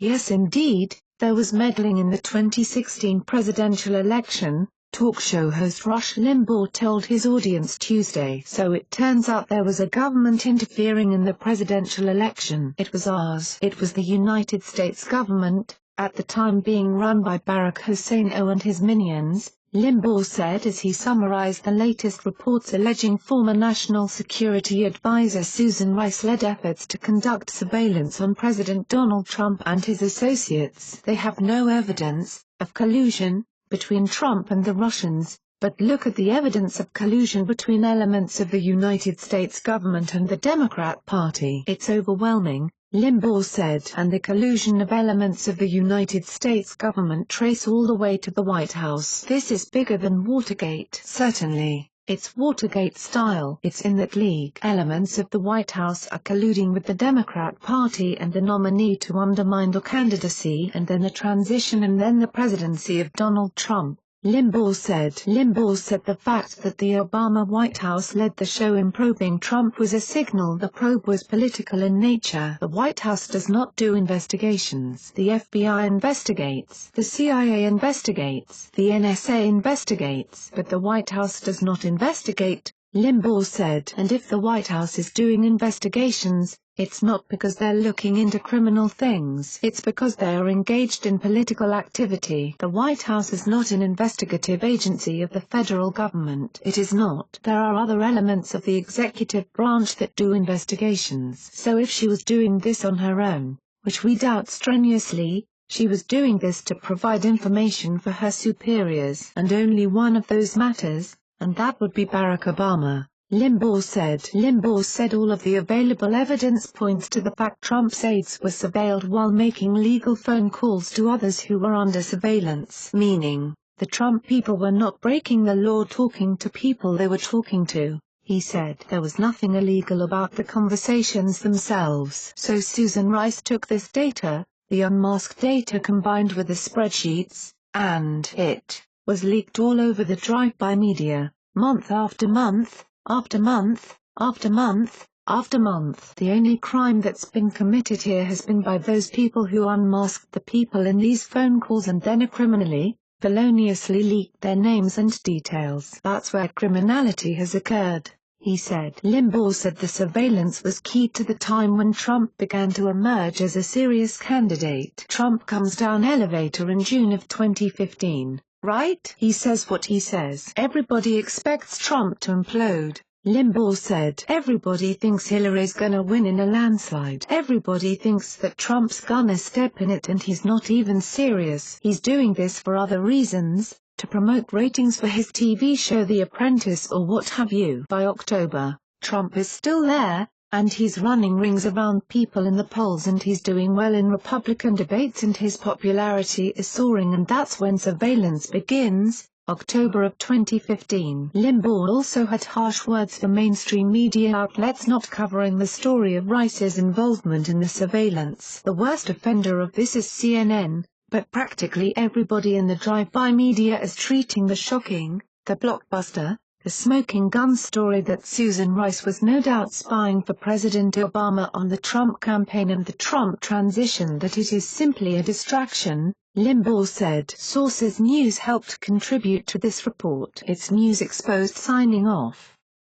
Yes indeed, there was meddling in the 2016 presidential election, talk show host Rush Limbaugh told his audience Tuesday. So it turns out there was a government interfering in the presidential election. It was ours. It was the United States government, at the time being run by Barack Hussein O and his minions, Limbaugh said as he summarized the latest reports alleging former National Security Advisor Susan Rice led efforts to conduct surveillance on President Donald Trump and his associates. They have no evidence of collusion between Trump and the Russians, but look at the evidence of collusion between elements of the United States government and the Democrat Party. It's overwhelming, Limbaugh said, and the collusion of elements of the United States government trace all the way to the White House. This is bigger than Watergate. Certainly, it's Watergate style. It's in that league. Elements of the White House are colluding with the Democrat Party and the nominee to undermine the candidacy and then the transition and then the presidency of Donald Trump. Limbaugh said the fact that the Obama White House led the show in probing Trump was a signal the probe was political in nature. The White House does not do investigations. The FBI investigates, the CIA investigates, the NSA investigates, but the White House does not investigate, Limbaugh said. And if the White House is doing investigations, it's not because they're looking into criminal things. It's because they are engaged in political activity. The White House is not an investigative agency of the federal government. It is not. There are other elements of the executive branch that do investigations. So if she was doing this on her own, which we doubt strenuously, she was doing this to provide information for her superiors. And only one of those matters, and that would be Barack Obama. Limbaugh said all of the available evidence points to the fact Trump's aides were surveilled while making legal phone calls to others who were under surveillance. Meaning, the Trump people were not breaking the law talking to people they were talking to, he said. There was nothing illegal about the conversations themselves. So Susan Rice took this data, the unmasked data combined with the spreadsheets, and it was leaked all over the drive-by media, month after month, after month, after month, after month. The only crime that's been committed here has been by those people who unmasked the people in these phone calls and then criminally, feloniously leaked their names and details. That's where criminality has occurred, he said. Limbaugh said the surveillance was key to the time when Trump began to emerge as a serious candidate. Trump comes down elevator in June of 2015. Right? He says what he says. Everybody expects Trump to implode. Limbaugh said everybody thinks Hillary's gonna win in a landslide. Everybody thinks that Trump's gonna step in it and he's not even serious. He's doing this for other reasons, to promote ratings for his TV show The Apprentice or what have you. By October, Trump is still there, and he's running rings around people in the polls and he's doing well in Republican debates and his popularity is soaring and that's when surveillance begins, October of 2015. Limbaugh also had harsh words for mainstream media outlets not covering the story of Rice's involvement in the surveillance. The worst offender of this is CNN, but practically everybody in the drive-by media is treating the shocking, the blockbuster, the smoking gun story that Susan Rice was no doubt spying for President Obama on the Trump campaign and the Trump transition that it is simply a distraction, Limbaugh said. Sources News helped contribute to this report. It's News Exposed signing off.